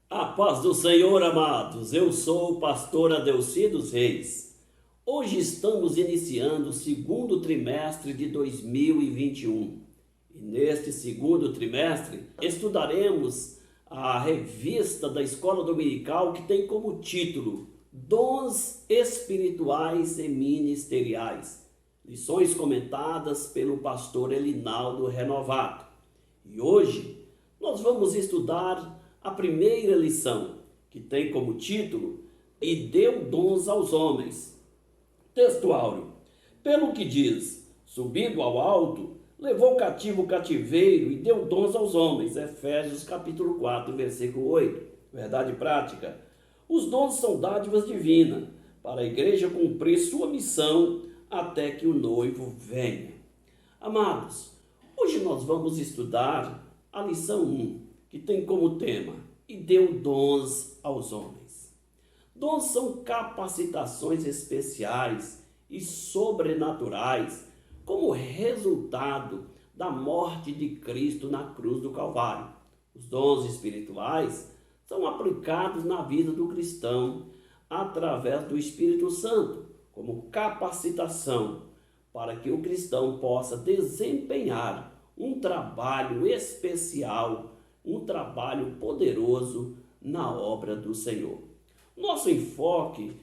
A paz do Senhor, amados. Eu sou o pastor Adelcido Reis. Hoje estamos iniciando o segundo trimestre de 2021. E neste segundo trimestre estudaremos a revista da Escola Dominical que tem como título Dons Espirituais e Ministeriais. Lições comentadas pelo pastor Elinaldo Renovato. E hoje nós vamos estudar a primeira lição, que tem como título E deu dons aos homens. Texto áureo. Pelo que diz, subindo ao alto, levou cativo o cativeiro e deu dons aos homens. Efésios capítulo 4, versículo 8. Verdade prática. Os dons são dádivas divinas para a igreja cumprir sua missão até que o noivo venha. Amados, hoje nós vamos estudar a lição 1, que tem como tema, e deu dons aos homens. Dons são capacitações especiais e sobrenaturais como resultado da morte de Cristo na cruz do Calvário. Os dons espirituais são aplicados na vida do cristão através do Espírito Santo, como capacitação para que o cristão possa desempenhar um trabalho especial, um trabalho poderoso na obra do Senhor. Nosso enfoque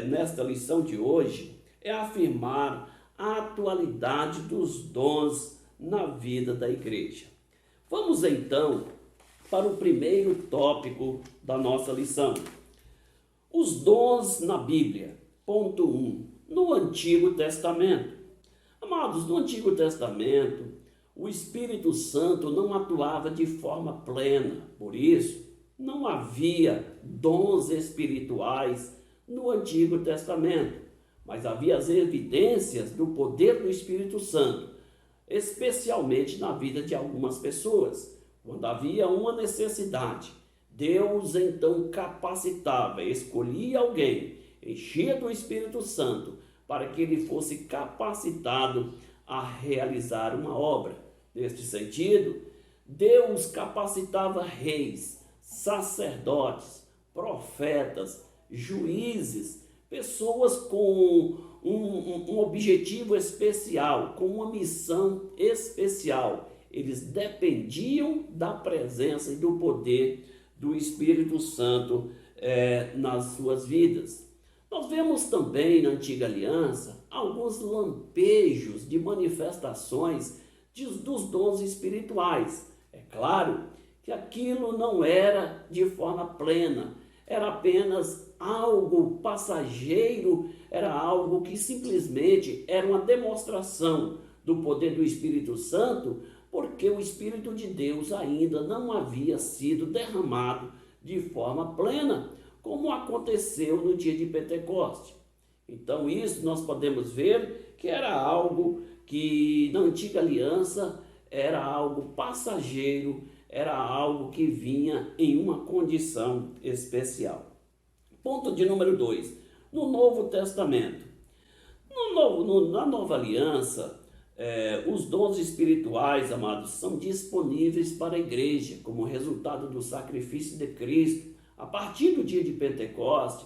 nesta lição de hoje é afirmar a atualidade dos dons na vida da igreja. Vamos então para o primeiro tópico da nossa lição. Os dons na Bíblia. Ponto 1. No Antigo Testamento. Amados, no Antigo Testamento, o Espírito Santo não atuava de forma plena, por isso não havia dons espirituais no Antigo Testamento, mas havia as evidências do poder do Espírito Santo, especialmente na vida de algumas pessoas. Quando havia uma necessidade, Deus então capacitava, escolhia alguém, enchia do Espírito Santo, para que ele fosse capacitado a realizar uma obra. Neste sentido, Deus capacitava reis, sacerdotes, profetas, juízes, pessoas com um objetivo especial, com uma missão especial. Eles dependiam da presença e do poder do Espírito Santo nas suas vidas. Nós vemos também na Antiga Aliança alguns lampejos de manifestações dos dons espirituais. É claro que aquilo não era de forma plena, era apenas algo passageiro, era algo que simplesmente era uma demonstração do poder do Espírito Santo, porque o Espírito de Deus ainda não havia sido derramado de forma plena, como aconteceu no dia de Pentecoste. Então isso nós podemos ver que era algo que na Antiga Aliança era algo passageiro, era algo que vinha em uma condição especial. Ponto de número 2. No Novo Testamento. Na Nova Aliança, os dons espirituais, amados, são disponíveis para a igreja como resultado do sacrifício de Cristo. A partir do dia de Pentecoste,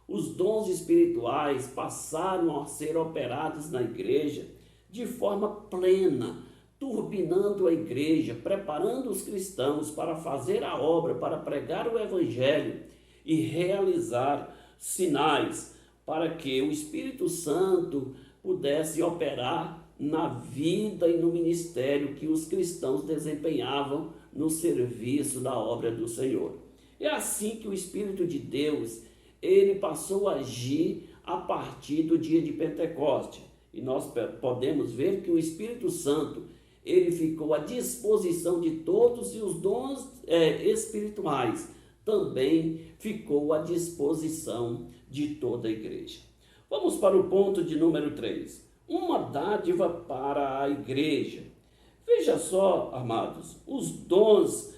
os dons espirituais passaram a ser operados na igreja de forma plena, turbinando a igreja, preparando os cristãos para fazer a obra, para pregar o evangelho e realizar sinais, para que o Espírito Santo pudesse operar na vida e no ministério que os cristãos desempenhavam no serviço da obra do Senhor. É assim que o Espírito de Deus, ele passou a agir a partir do dia de Pentecoste. E nós podemos ver que o Espírito Santo, ele ficou à disposição de todos, e os dons espirituais também ficou à disposição de toda a igreja. Vamos para o ponto de número 3. Uma dádiva para a igreja. Veja só, amados, os dons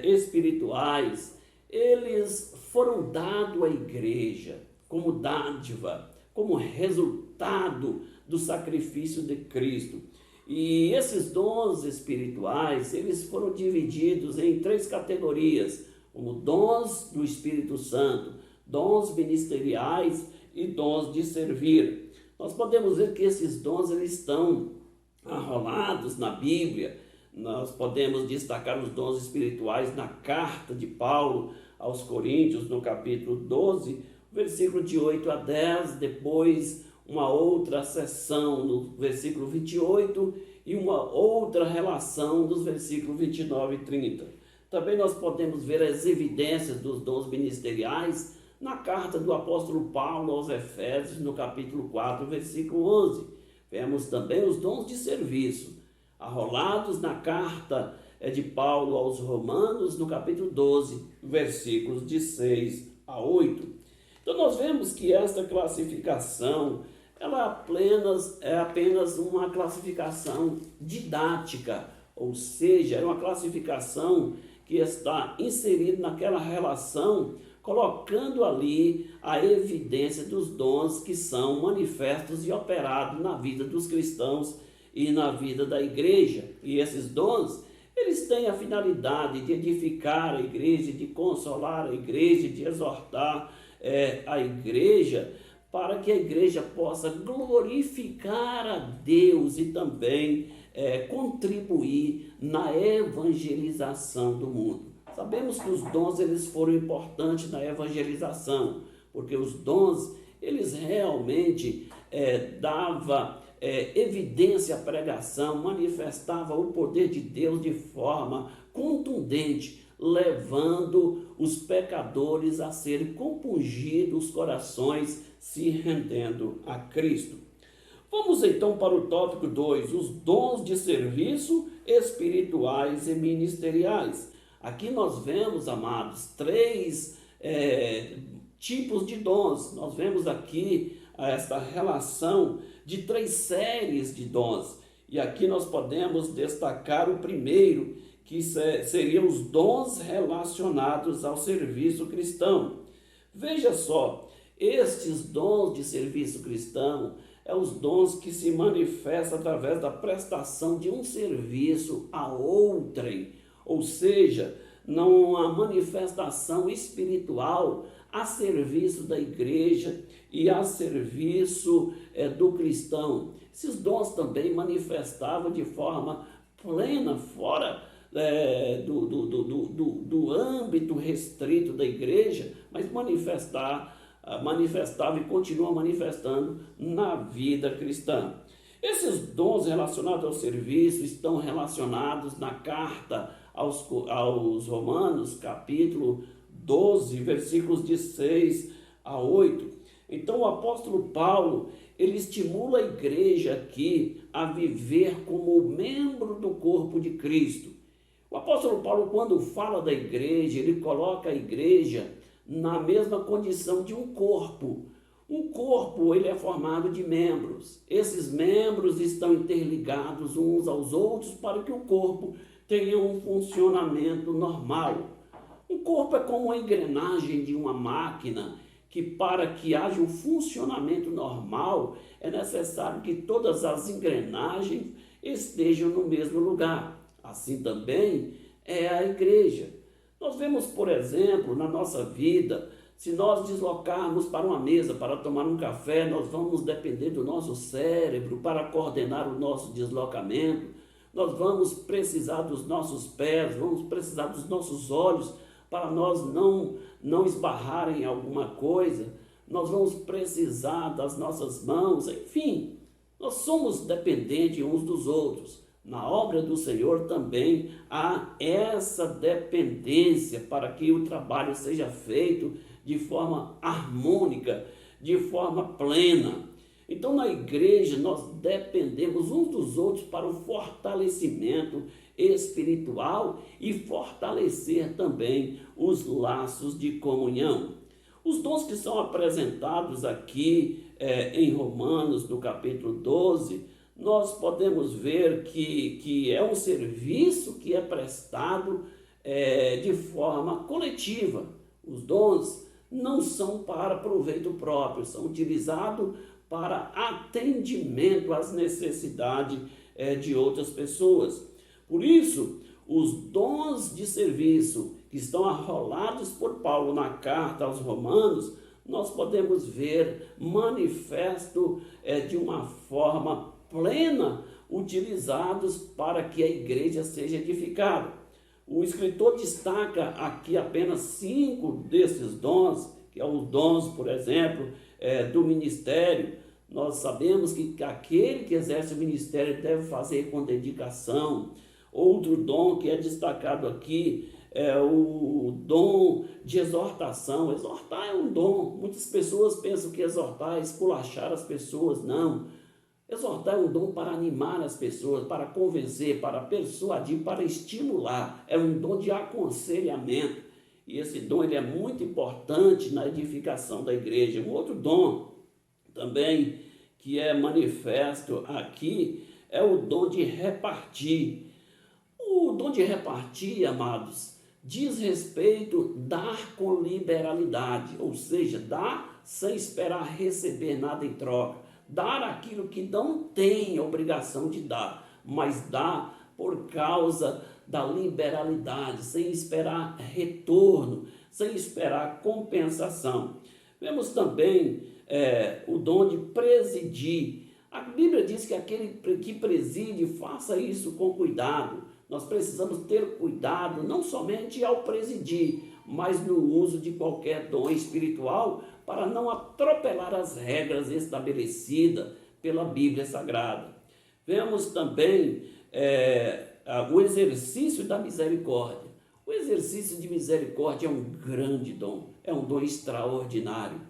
espirituais, eles foram dados à igreja como dádiva, como resultado do sacrifício de Cristo. E esses dons espirituais, eles foram divididos em 3 categorias: como dons do Espírito Santo, dons ministeriais e dons de servir. Nós podemos ver que esses dons eles estão arrolados na Bíblia. Nós podemos destacar os dons espirituais na carta de Paulo aos Coríntios, no capítulo 12, versículo de 8 a 10, depois uma outra seção no versículo 28 e uma outra relação dos versículos 29 e 30. Também nós podemos ver as evidências dos dons ministeriais na carta do apóstolo Paulo aos Efésios, no capítulo 4, versículo 11. Vemos também os dons de serviço, arrolados na carta de Paulo aos Romanos, no capítulo 12, versículos de 6 a 8. Então nós vemos que esta classificação ela é apenas uma classificação didática, ou seja, é uma classificação que está inserida naquela relação, colocando ali a evidência dos dons que são manifestos e operados na vida dos cristãos e na vida da igreja. E esses dons, eles têm a finalidade de edificar a igreja, de consolar a igreja, de exortar a igreja, para que a igreja possa glorificar a Deus e também contribuir na evangelização do mundo. Sabemos que os dons eles foram importantes na evangelização, porque os dons eles realmente davam evidência à pregação, manifestava o poder de Deus de forma contundente, levando os pecadores a serem compungidos, os corações se rendendo a Cristo. Vamos então para o tópico 2, os dons de serviço espirituais e ministeriais. Aqui nós vemos, amados, 3 tipos de dons. Nós vemos aqui esta relação de 3 séries de dons. E aqui nós podemos destacar o primeiro, que seriam os dons relacionados ao serviço cristão. Veja só, estes dons de serviço cristão os dons que se manifestam através da prestação de um serviço a outrem, ou seja, não a manifestação espiritual a serviço da igreja e a serviço do cristão. Esses dons também manifestavam de forma plena, fora do âmbito restrito da igreja, mas manifestava e continua manifestando na vida cristã. Esses dons relacionados ao serviço estão relacionados na carta aos Romanos, capítulo 12, versículos de 6 a 8. Então o apóstolo Paulo, ele estimula a igreja aqui a viver como membro do corpo de Cristo. O apóstolo Paulo, quando fala da igreja, ele coloca a igreja na mesma condição de um corpo. Um corpo, ele é formado de membros. Esses membros estão interligados uns aos outros para que o corpo tenha um funcionamento normal. Um corpo é como uma engrenagem de uma máquina que, para que haja um funcionamento normal, é necessário que todas as engrenagens estejam no mesmo lugar. Assim também é a igreja. Nós vemos, por exemplo, na nossa vida, se nós deslocarmos para uma mesa para tomar um café, nós vamos depender do nosso cérebro para coordenar o nosso deslocamento. Nós vamos precisar dos nossos pés, vamos precisar dos nossos olhos para nós não esbarrar em alguma coisa. Nós vamos precisar das nossas mãos, enfim, nós somos dependentes uns dos outros. Na obra do Senhor também há essa dependência para que o trabalho seja feito de forma harmônica, de forma plena. Então, na igreja, nós dependemos uns dos outros para o fortalecimento espiritual e fortalecer também os laços de comunhão. Os dons que são apresentados aqui em Romanos, no capítulo 12, nós podemos ver que é um serviço que é prestado de forma coletiva. Os dons não são para proveito próprio, são utilizados para atendimento às necessidades de outras pessoas. Por isso, os dons de serviço que estão arrolados por Paulo na carta aos Romanos, nós podemos ver manifesto de uma forma plena, utilizados para que a igreja seja edificada. O escritor destaca aqui apenas 5 desses dons, que é os dons, por exemplo, do ministério. Nós sabemos que aquele que exerce o ministério deve fazer com dedicação. Outro dom que é destacado aqui é o dom de exortação. Exortar é um dom. Muitas pessoas pensam que exortar é esculachar as pessoas. Não. Exortar é um dom para animar as pessoas, para convencer, para persuadir, para estimular. É um dom de aconselhamento. E esse dom ele é muito importante na edificação da igreja. Um outro dom também que é manifesto aqui é o dom de repartir. O dom de repartir, amados, diz respeito a dar com liberalidade, ou seja, dar sem esperar receber nada em troca. Dar aquilo que não tem obrigação de dar, mas dar por causa da liberalidade, sem esperar retorno, sem esperar compensação. Vemos também o dom de presidir. A Bíblia diz que aquele que preside, faça isso com cuidado. Nós precisamos ter cuidado, não somente ao presidir, mas no uso de qualquer dom espiritual, para não atropelar as regras estabelecidas pela Bíblia Sagrada. Vemos também o exercício da misericórdia. O exercício de misericórdia é um grande dom, é um dom extraordinário.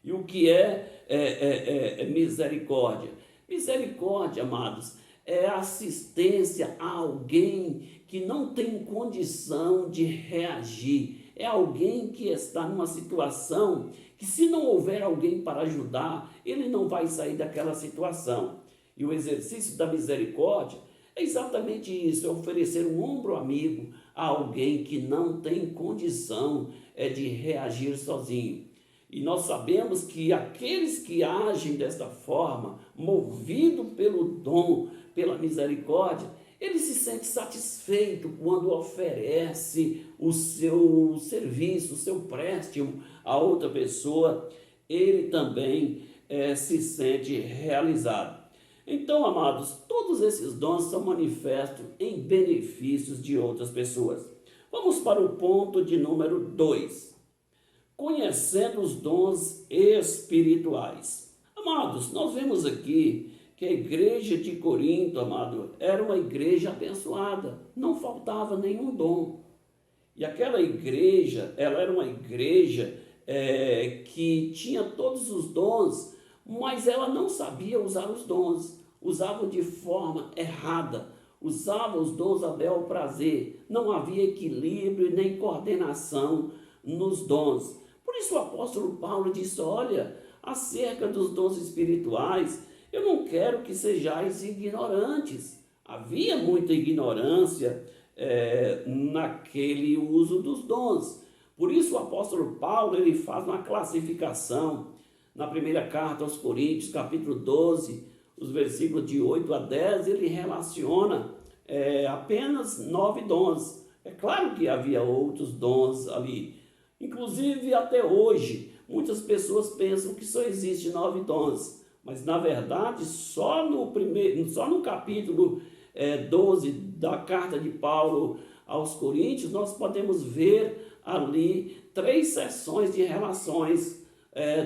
E o que é misericórdia? Misericórdia, amados, é assistência a alguém que não tem condição de reagir. É alguém que está numa situação que, se não houver alguém para ajudar, ele não vai sair daquela situação. E o exercício da misericórdia é exatamente isso, é oferecer um ombro amigo a alguém que não tem condição de reagir sozinho. E nós sabemos que aqueles que agem desta forma, movido pelo dom, pela misericórdia, ele se sente satisfeito quando oferece o seu serviço, o seu préstimo a outra pessoa, ele também se sente realizado. Então, amados, todos esses dons são manifestos em benefícios de outras pessoas. Vamos para o ponto de número 2. Conhecendo os dons espirituais. Amados, nós vemos aqui que a igreja de Corinto, amado, era uma igreja abençoada, não faltava nenhum dom. E aquela igreja, ela era uma igreja que tinha todos os dons, mas ela não sabia usar os dons, usava de forma errada, usava os dons a bel prazer, não havia equilíbrio nem coordenação nos dons. Por isso o apóstolo Paulo disse, olha, acerca dos dons espirituais, eu não quero que sejais ignorantes. Havia muita ignorância naquele uso dos dons. Por isso o apóstolo Paulo ele faz uma classificação na primeira carta aos Coríntios, capítulo 12, os versículos de 8 a 10, ele relaciona apenas 9 dons. É claro que havia outros dons ali. Inclusive até hoje, muitas pessoas pensam que só existe 9 dons. Mas, na verdade, só no capítulo 12 da carta de Paulo aos Coríntios, nós podemos ver ali 3 seções de relações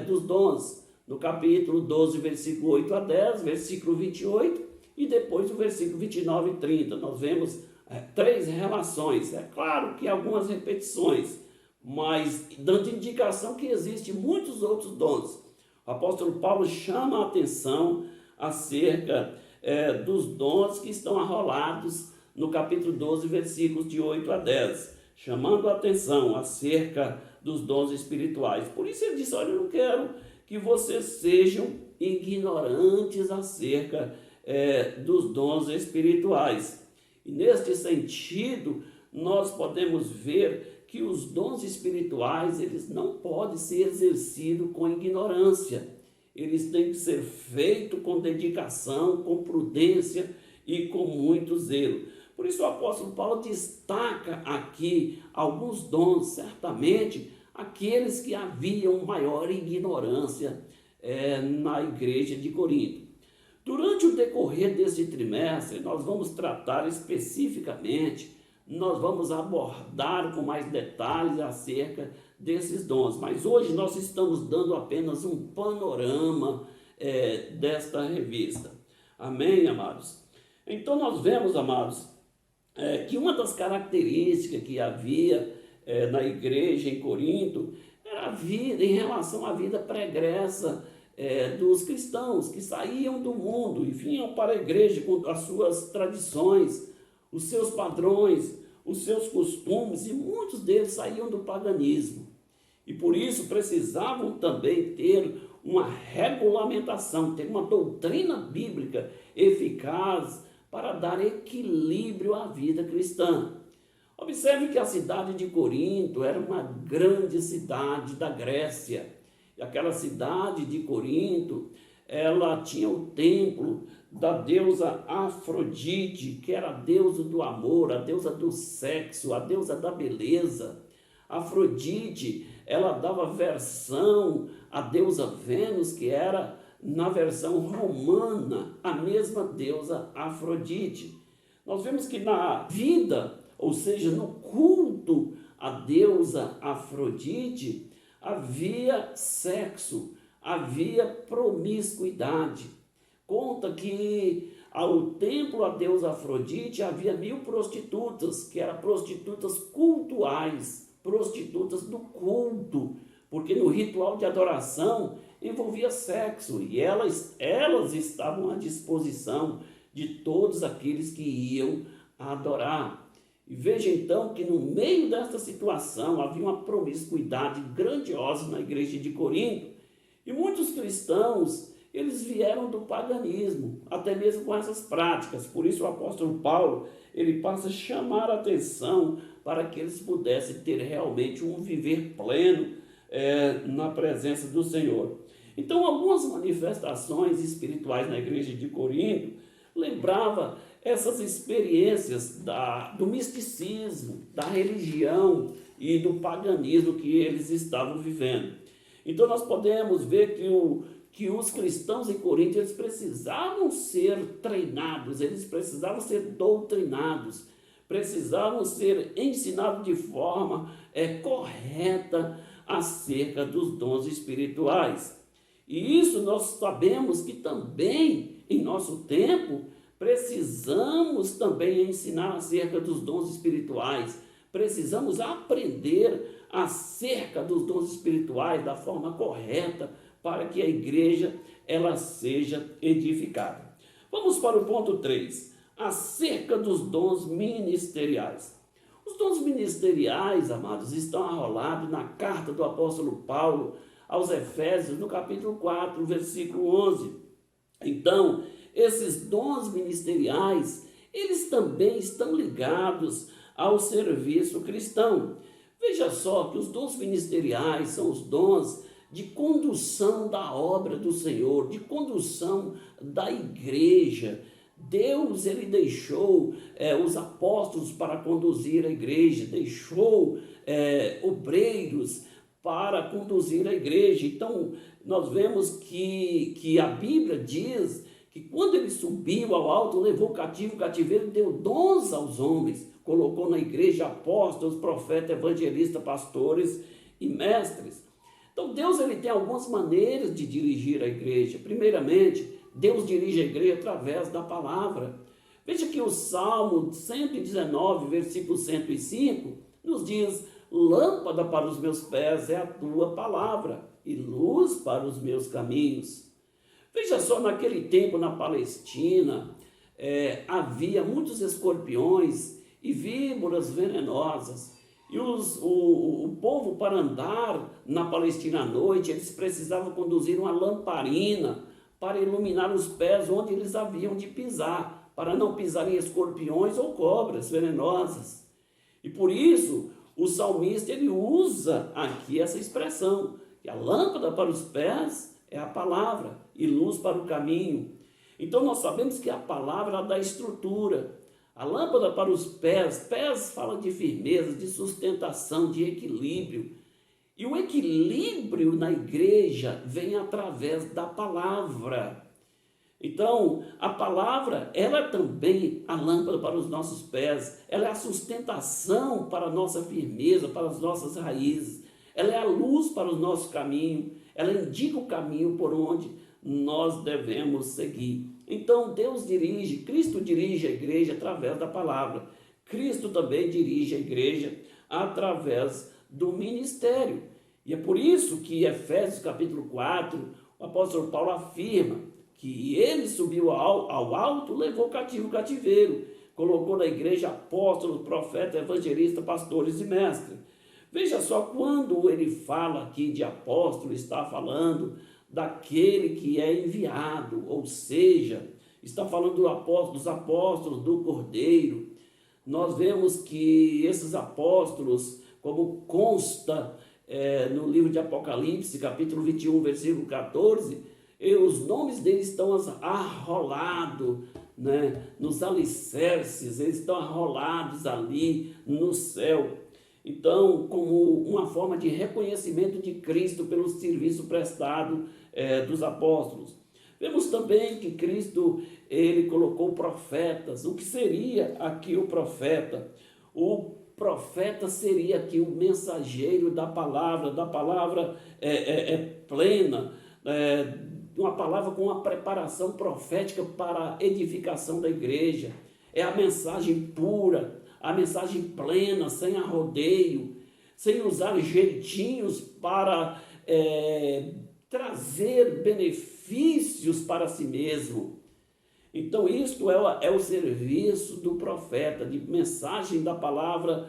dos dons. No capítulo 12, versículo 8 a 10, versículo 28, e depois o versículo 29 e 30. Nós vemos 3 relações. É claro que algumas repetições, mas dando indicação que existem muitos outros dons. O apóstolo Paulo chama a atenção acerca dos dons que estão arrolados no capítulo 12, versículos de 8 a 10, chamando a atenção acerca dos dons espirituais. Por isso ele disse, olha, eu não quero que vocês sejam ignorantes acerca dos dons espirituais. E neste sentido, nós podemos ver que os dons espirituais, eles não podem ser exercidos com ignorância. Eles têm que ser feitos com dedicação, com prudência e com muito zelo. Por isso o apóstolo Paulo destaca aqui alguns dons, certamente aqueles que haviam maior ignorância na igreja de Corinto. Durante o decorrer desse trimestre, nós vamos tratar especificamente, nós vamos abordar com mais detalhes acerca desses dons, mas hoje nós estamos dando apenas um panorama desta revista. Amém, amados? Então nós vemos, amados, que uma das características que havia na igreja em Corinto era a vida, em relação à vida pregressa dos cristãos que saíam do mundo e vinham para a igreja com as suas tradições, os seus padrões, os seus costumes, e muitos deles saíam do paganismo. E por isso precisavam também ter uma regulamentação, ter uma doutrina bíblica eficaz para dar equilíbrio à vida cristã. Observe que a cidade de Corinto era uma grande cidade da Grécia. E aquela cidade de Corinto, ela tinha o templo da deusa Afrodite, que era a deusa do amor, a deusa do sexo, a deusa da beleza. Afrodite, ela dava versão à deusa Vênus, que era, na versão romana, a mesma deusa Afrodite. Nós vemos que na vida, ou seja, no culto à deusa Afrodite, havia sexo, havia promiscuidade. Conta que ao templo à deusa Afrodite havia 1000 prostitutas, que eram prostitutas cultuais, prostitutas do culto, porque no ritual de adoração envolvia sexo e elas estavam à disposição de todos aqueles que iam adorar. E veja então que no meio desta situação havia uma promiscuidade grandiosa na igreja de Corinto, e muitos cristãos, eles vieram do paganismo, até mesmo com essas práticas. Por isso o apóstolo Paulo, ele passa a chamar a atenção para que eles pudessem ter realmente um viver pleno na presença do Senhor. Então, algumas manifestações espirituais na igreja de Corinto lembrava essas experiências do misticismo, da religião e do paganismo que eles estavam vivendo. Então nós podemos ver que os cristãos em Corinto, eles precisavam ser treinados, eles precisavam ser doutrinados, precisavam ser ensinados de forma correta acerca dos dons espirituais. E isso nós sabemos que também, em nosso tempo, precisamos também ensinar acerca dos dons espirituais. Precisamos aprender acerca dos dons espirituais da forma correta para que a igreja ela seja edificada. Vamos para o ponto 3, acerca dos dons ministeriais. Os dons ministeriais, amados, estão arrolados na carta do apóstolo Paulo aos Efésios, no capítulo 4, versículo 11. Então, esses dons ministeriais, eles também estão ligados ao serviço cristão. Veja só que os dons ministeriais são os dons de condução da obra do Senhor, de condução da igreja. Deus, ele deixou os apóstolos para conduzir a igreja, deixou obreiros para conduzir a igreja. Então, nós vemos que a Bíblia diz que quando ele subiu ao alto, levou cativo o cativeiro, deu dons aos homens, colocou na igreja apóstolos, profetas, evangelistas, pastores e mestres. Então Deus ele tem algumas maneiras de dirigir a igreja. Primeiramente, Deus dirige a igreja através da palavra. Veja que o Salmo 119, versículo 105, nos diz: lâmpada para os meus pés é a tua palavra e luz para os meus caminhos. Veja só, naquele tempo na Palestina, havia muitos escorpiões e víboras venenosas. E o povo, para andar na Palestina à noite, eles precisavam conduzir uma lamparina para iluminar os pés onde eles haviam de pisar, para não pisar em escorpiões ou cobras venenosas. E por isso, o salmista ele usa aqui essa expressão, que a lâmpada para os pés é a palavra e luz para o caminho. Então nós sabemos que a palavra ela dá estrutura, A lâmpada para os pés, pés fala de firmeza, de sustentação, de equilíbrio. E o equilíbrio na igreja vem através da palavra. Então, a palavra, ela é também a lâmpada para os nossos pés, ela é a sustentação para a nossa firmeza, para as nossas raízes, ela é a luz para o nosso caminho, ela indica o caminho por onde nós devemos seguir. Então, Deus dirige, Cristo dirige a igreja através da palavra. Cristo também dirige a igreja através do ministério. E é por isso que em Efésios capítulo 4, o apóstolo Paulo afirma que ele subiu ao alto, levou cativo o cativeiro, colocou na igreja apóstolos, profetas, evangelistas, pastores e mestres. Veja só, quando ele fala aqui de apóstolo, está falando daquele que é enviado, ou seja, está falando dos apóstolos do Cordeiro. Nós vemos que esses apóstolos, como consta no livro de Apocalipse, capítulo 21, versículo 14, os nomes deles estão arrolados, né, nos alicerces, eles estão arrolados ali no céu. Então, como uma forma de reconhecimento de Cristo pelo serviço prestado dos apóstolos. Vemos também que Cristo, ele colocou profetas. O que seria aqui o profeta? O profeta seria aqui o mensageiro da palavra plena, uma palavra com uma preparação profética para a edificação da igreja. É a mensagem pura, a mensagem plena, sem arrodeio, sem usar jeitinhos para trazer benefícios para si mesmo. Então, isto é o serviço do profeta, de mensagem da palavra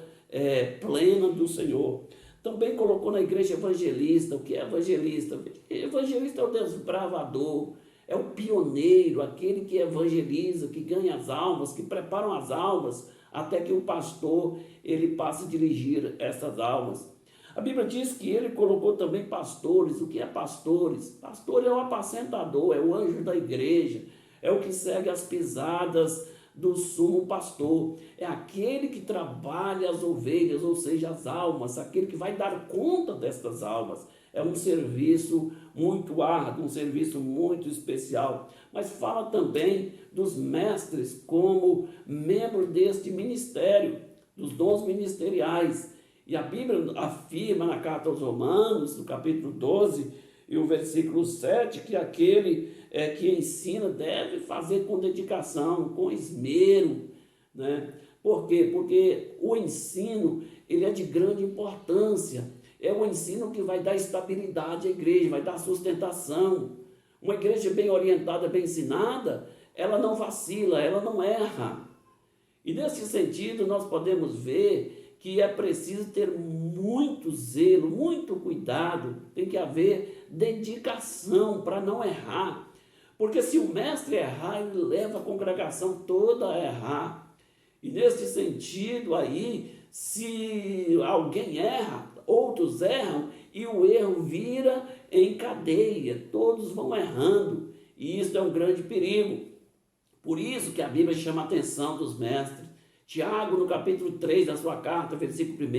plena do Senhor. Também colocou na igreja evangelista. O que é evangelista? Evangelista é o desbravador, é o pioneiro, aquele que evangeliza, que ganha as almas, que preparam as almas, até que o pastor ele passe a dirigir essas almas. A Bíblia diz que ele colocou também pastores. O que é pastores? Pastor é o apacentador, é o anjo da igreja, é o que segue as pisadas do sumo pastor, é aquele que trabalha as ovelhas, ou seja, as almas, aquele que vai dar conta destas almas. É um serviço muito árduo, um serviço muito especial. Mas fala também dos mestres como membro deste ministério, dos dons ministeriais. E a Bíblia afirma na carta aos Romanos, no capítulo 12, e o versículo 7, que aquele que ensina deve fazer com dedicação, com esmero, né? Por quê? Porque o ensino ele é de grande importância. É o ensino que vai dar estabilidade à igreja, vai dar sustentação. Uma igreja bem orientada, bem ensinada, ela não vacila, ela não erra. E nesse sentido nós podemos ver que é preciso ter muito zelo, muito cuidado, tem que haver dedicação para não errar. Porque se o mestre errar, ele leva a congregação toda a errar. E nesse sentido aí, se alguém erra, outros erram, e o erro vira em cadeia, todos vão errando, e isso é um grande perigo. Por isso que a Bíblia chama a atenção dos mestres. Tiago, no capítulo 3 da sua carta, versículo 1,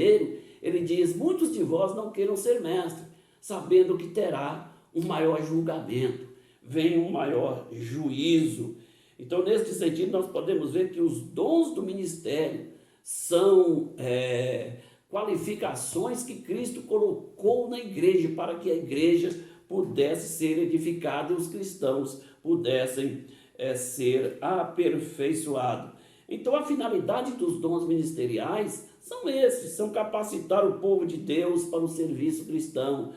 ele diz: muitos de vós não queiram ser mestres, sabendo que terá um maior julgamento, vem um maior juízo. Então, nesse sentido, nós podemos ver que os dons do ministério são qualificações que Cristo colocou na igreja para que a igreja pudesse ser edificada e os cristãos pudessem ser aperfeiçoados. Então, a finalidade dos dons ministeriais são esses, são capacitar o povo de Deus para o serviço cristão,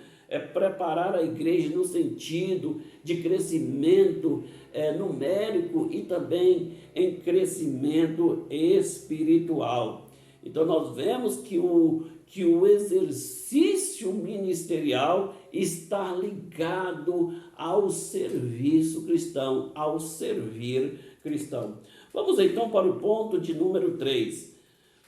preparar a igreja no sentido de crescimento numérico e também em crescimento espiritual. Então, nós vemos que o exercício ministerial está ligado ao serviço cristão, ao servir cristão. Vamos então para o ponto de número 3.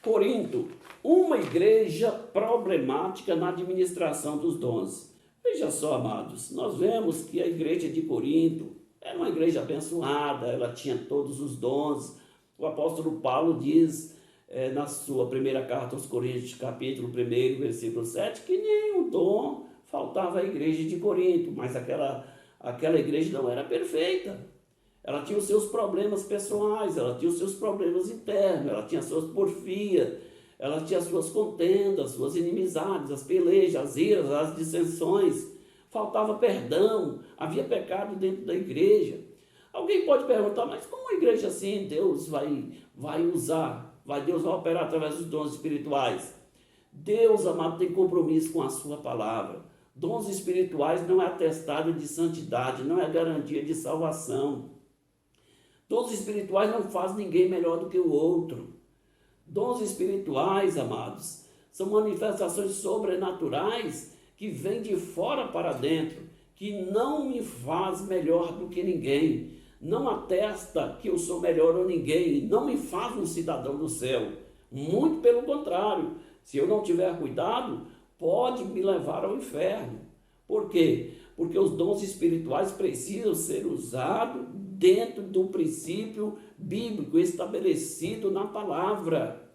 Corinto, uma igreja problemática na administração dos dons. Veja só, amados, nós vemos que a igreja de Corinto era uma igreja abençoada, ela tinha todos os dons, O apóstolo Paulo diz na sua primeira carta aos Coríntios, capítulo 1, versículo 7, que nenhum dom faltava à igreja de Corinto, mas aquela igreja não era perfeita. Ela tinha os seus problemas pessoais, ela tinha os seus problemas internos, ela tinha as suas porfias, ela tinha as suas contendas, suas inimizades, as pelejas, as iras, as dissensões. Faltava perdão, havia pecado dentro da igreja. Alguém pode perguntar, mas como uma igreja assim Deus vai usar? Deus vai operar através dos dons espirituais? Deus, amado, tem compromisso com a sua palavra. Dons espirituais não é atestado de santidade, não é garantia de salvação. Dons espirituais não faz ninguém melhor do que o outro. Dons espirituais, amados, são manifestações sobrenaturais que vêm de fora para dentro, que não me faz melhor do que ninguém, não atesta que eu sou melhor ou ninguém, não me faz um cidadão do céu. Muito pelo contrário, se eu não tiver cuidado, pode me levar ao inferno. Por quê? Porque os dons espirituais precisam ser usados dentro do princípio bíblico estabelecido na palavra.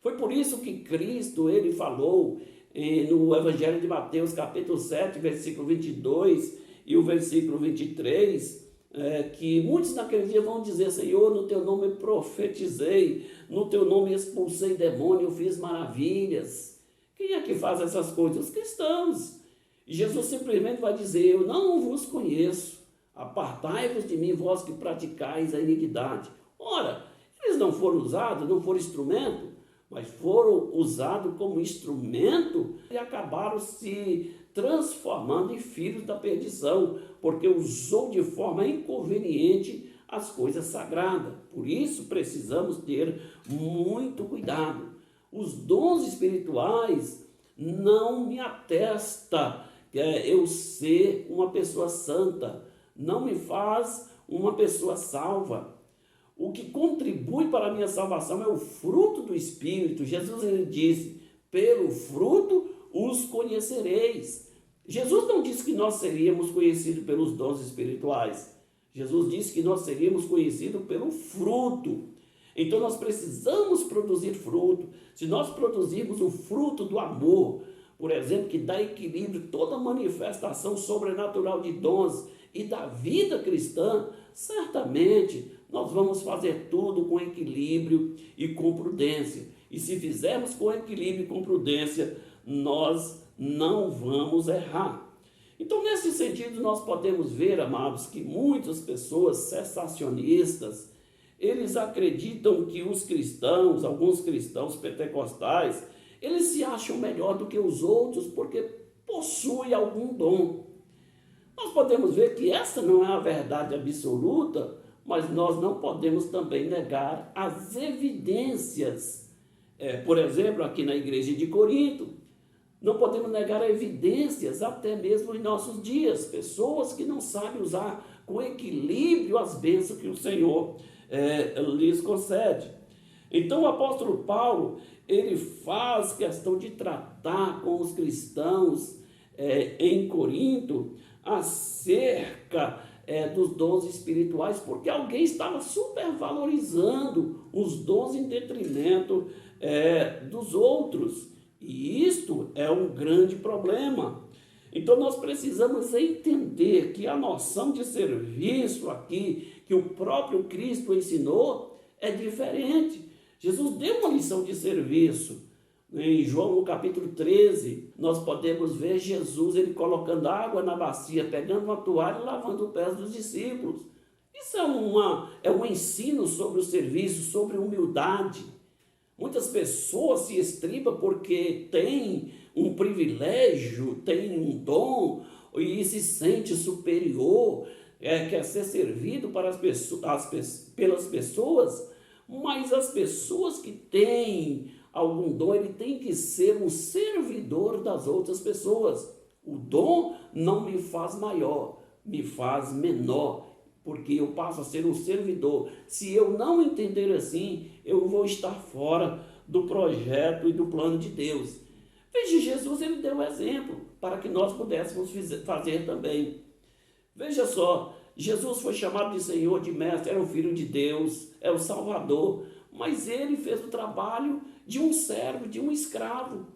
Foi por isso que Cristo, ele falou no Evangelho de Mateus, capítulo 7, versículo 22 e o versículo 23, que muitos naquele dia vão dizer, Senhor, no teu nome profetizei, no teu nome expulsei demônio, eu fiz maravilhas. Quem é que faz essas coisas? Os cristãos. E Jesus simplesmente vai dizer, eu não vos conheço. Apartai-vos de mim, vós que praticais a iniquidade. Ora, eles não foram usados, não foram instrumento, mas foram usados como instrumento e acabaram se transformando em filhos da perdição, porque usou de forma inconveniente as coisas sagradas. Por isso precisamos ter muito cuidado. Os dons espirituais não me atestam eu ser uma pessoa santa, não me faz uma pessoa salva. O que contribui para a minha salvação é o fruto do Espírito. Jesus ele disse, pelo fruto os conhecereis. Jesus não disse que nós seríamos conhecidos pelos dons espirituais. Jesus disse que nós seríamos conhecidos pelo fruto. Então nós precisamos produzir fruto. Se nós produzirmos o fruto do amor, por exemplo, que dá equilíbrio, toda manifestação sobrenatural de dons e da vida cristã, certamente nós vamos fazer tudo com equilíbrio e com prudência. E se fizermos com equilíbrio e com prudência, nós não vamos errar. Então, nesse sentido, nós podemos ver, amados, que muitas pessoas cessacionistas, eles acreditam que os cristãos, alguns cristãos pentecostais, eles se acham melhor do que os outros porque possuem algum dom. Nós podemos ver que essa não é a verdade absoluta, mas nós não podemos também negar as evidências. Por exemplo, aqui na igreja de Corinto, não podemos negar evidências até mesmo em nossos dias. Pessoas que não sabem usar com equilíbrio as bênçãos que o Senhor lhes concede. Então o apóstolo Paulo, ele faz questão de tratar com os cristãos em Corinto acerca dos dons espirituais, porque alguém estava supervalorizando os dons em detrimento dos outros. E isto é um grande problema. Então nós precisamos entender que a noção de serviço aqui, que o próprio Cristo ensinou, é diferente. Jesus deu uma lição de serviço. Em João, no capítulo 13, nós podemos ver Jesus ele colocando água na bacia, pegando uma toalha e lavando os pés dos discípulos. Isso é um ensino sobre o serviço, sobre humildade. Muitas pessoas se estribam porque têm um privilégio, têm um dom e se sente superior, quer ser servido pelas pessoas, mas as pessoas que têm algum dom, ele tem que ser um servidor das outras pessoas. O dom não me faz maior, me faz menor, porque eu passo a ser um servidor. Se eu não entender assim, eu vou estar fora do projeto e do plano de Deus. Veja, Jesus ele deu exemplo para que nós pudéssemos fazer também. Veja só, Jesus foi chamado de Senhor, de Mestre, era o Filho de Deus, é o Salvador, mas ele fez o trabalho de um servo, de um escravo.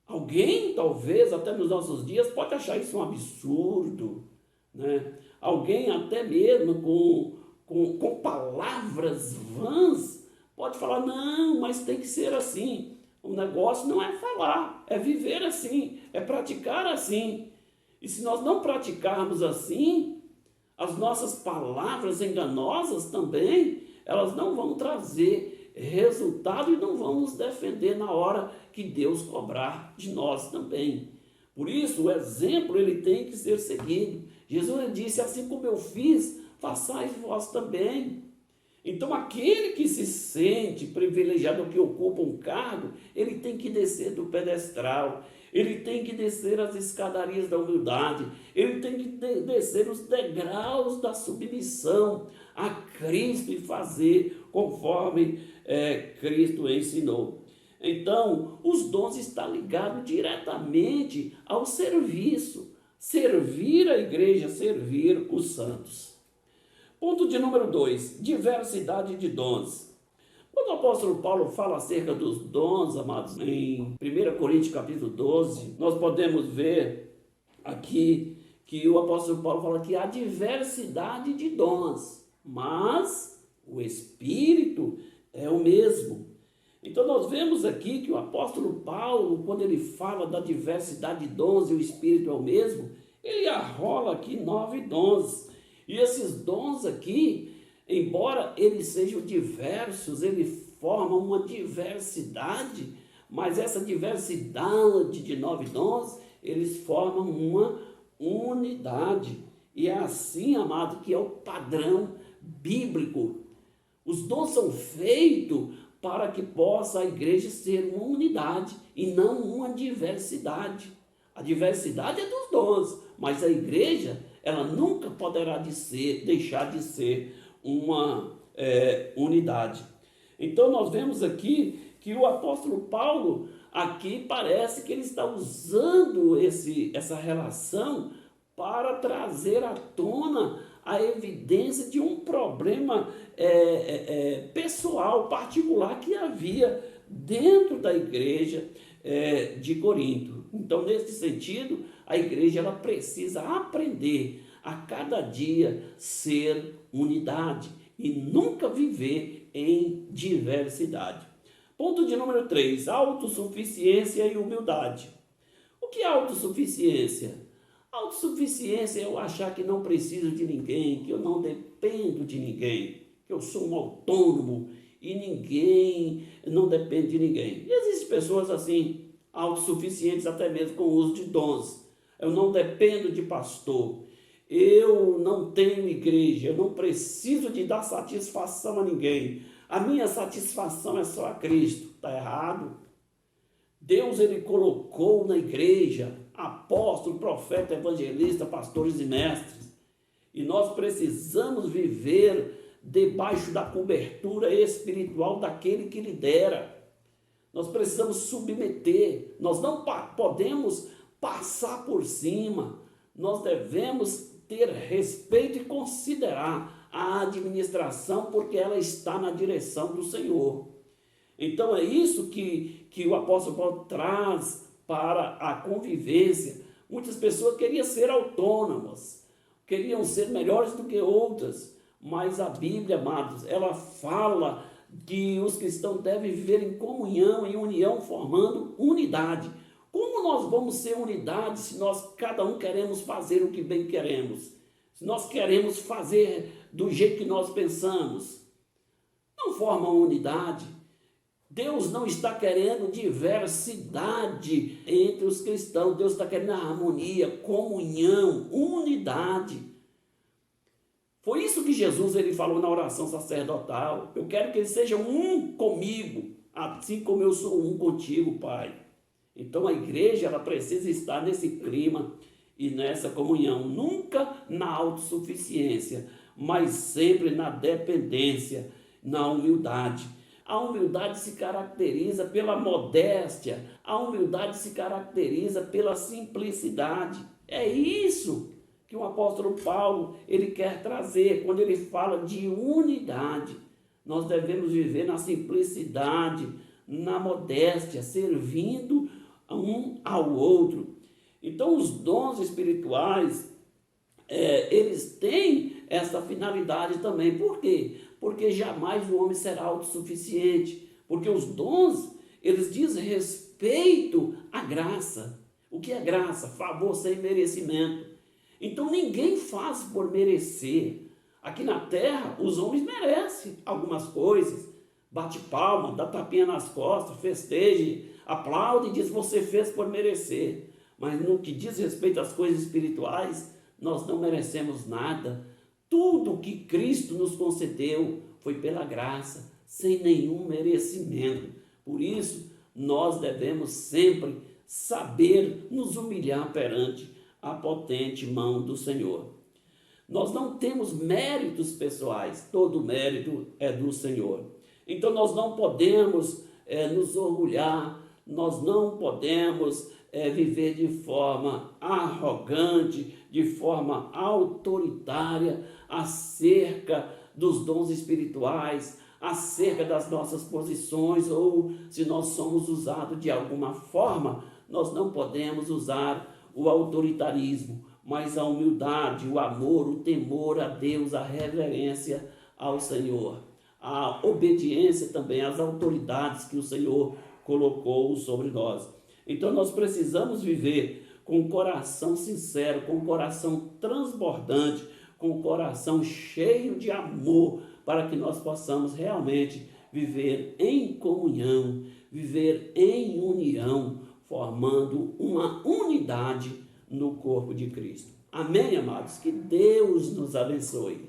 Alguém, talvez, até nos nossos dias, pode achar isso um absurdo, né? Alguém até mesmo com palavras vãs pode falar, não, mas tem que ser assim. O negócio não é falar, é viver assim, é praticar assim. E se nós não praticarmos assim, as nossas palavras enganosas também, elas não vão trazer resultado e não vão nos defender na hora que Deus cobrar de nós também. Por isso, o exemplo ele tem que ser seguido. Jesus disse, assim como eu fiz, façais vós também. Então, aquele que se sente privilegiado, que ocupa um cargo, ele tem que descer do pedestal, ele tem que descer as escadarias da humildade, ele tem que descer os degraus da submissão a Cristo e fazer conforme Cristo ensinou. Então, os dons estão ligados diretamente ao serviço, servir a igreja, servir os santos. Ponto de número 2, diversidade de dons. Quando o apóstolo Paulo fala acerca dos dons, amados, em 1 Coríntios capítulo 12, nós podemos ver aqui que o apóstolo Paulo fala que há diversidade de dons, mas o Espírito é o mesmo. Então nós vemos aqui que o apóstolo Paulo, quando ele fala da diversidade de dons e o Espírito é o mesmo, ele arrola aqui 9 dons. E esses dons aqui, embora eles sejam diversos, eles formam uma diversidade, mas essa diversidade de 9 dons, eles formam uma unidade. E é assim, amado, que é o padrão bíblico. Os dons são feitos para que possa a igreja ser uma unidade e não uma diversidade. A diversidade é dos dons, mas a igreja ela nunca poderá deixar de ser uma unidade. Então nós vemos aqui que o apóstolo Paulo, aqui parece que ele está usando essa relação para trazer à tona a evidência de um problema pessoal, particular que havia dentro da igreja de Corinto. Então, nesse sentido, a igreja ela precisa aprender a cada dia ser unidade e nunca viver em diversidade. Ponto de número 3, autossuficiência e humildade. O que é autossuficiência? Autossuficiência é eu achar que não preciso de ninguém, que eu não dependo de ninguém, que eu sou um autônomo e ninguém não depende de ninguém. E existem pessoas assim, autossuficientes até mesmo com o uso de dons. Eu não dependo de pastor, eu não tenho igreja, eu não preciso de dar satisfação a ninguém. A minha satisfação é só a Cristo. Está errado. Deus ele colocou na igreja apóstolo, profeta, evangelista, pastores e mestres. E nós precisamos viver debaixo da cobertura espiritual daquele que lidera. Nós precisamos submeter, nós não podemos passar por cima, nós devemos ter respeito e considerar a administração, porque ela está na direção do Senhor. Então é isso que o apóstolo Paulo traz para a convivência. Muitas pessoas queriam ser autônomas, queriam ser melhores do que outras, mas a Bíblia, amados, ela fala que os cristãos devem viver em comunhão, em união, formando unidade. Como nós vamos ser unidade se nós, cada um, queremos fazer o que bem queremos? Se nós queremos fazer do jeito que nós pensamos? Não forma unidade. Deus não está querendo diversidade entre os cristãos. Deus está querendo harmonia, comunhão, unidade. Foi isso que Jesus ele falou na oração sacerdotal. Eu quero que eles sejam um comigo, assim como eu sou um contigo, Pai. Então a igreja ela precisa estar nesse clima e nessa comunhão. Nunca na autossuficiência, mas sempre na dependência, na humildade. A humildade se caracteriza pela modéstia. A humildade se caracteriza pela simplicidade. É isso que o apóstolo Paulo ele quer trazer quando ele fala de unidade. Nós devemos viver na simplicidade, na modéstia, servindo um ao outro. Então, os dons espirituais, eles têm essa finalidade também. Por quê? Porque jamais o homem será autossuficiente. Porque os dons, eles dizem respeito à graça. O que é graça? Favor sem merecimento. Então, ninguém faz por merecer. Aqui na terra, os homens merecem algumas coisas. Bate palma, dá tapinha nas costas, festeje, aplaude e diz, você fez por merecer. Mas no que diz respeito às coisas espirituais, nós não merecemos nada. Tudo que Cristo nos concedeu foi pela graça, sem nenhum merecimento. Por isso, nós devemos sempre saber nos humilhar perante a potente mão do Senhor. Nós não temos méritos pessoais, todo mérito é do Senhor. Então nós não podemos nos orgulhar, nós não podemos viver de forma arrogante, de forma autoritária acerca dos dons espirituais, acerca das nossas posições, ou se nós somos usados de alguma forma, nós não podemos usar o autoritarismo, mas a humildade, o amor, o temor a Deus, a reverência ao Senhor, a obediência também às autoridades que o Senhor colocou sobre nós. Então nós precisamos viver com o coração sincero, com o coração transbordante, com o coração cheio de amor, para que nós possamos realmente viver em comunhão, viver em união, formando uma unidade no corpo de Cristo. Amém, amados? Que Deus nos abençoe.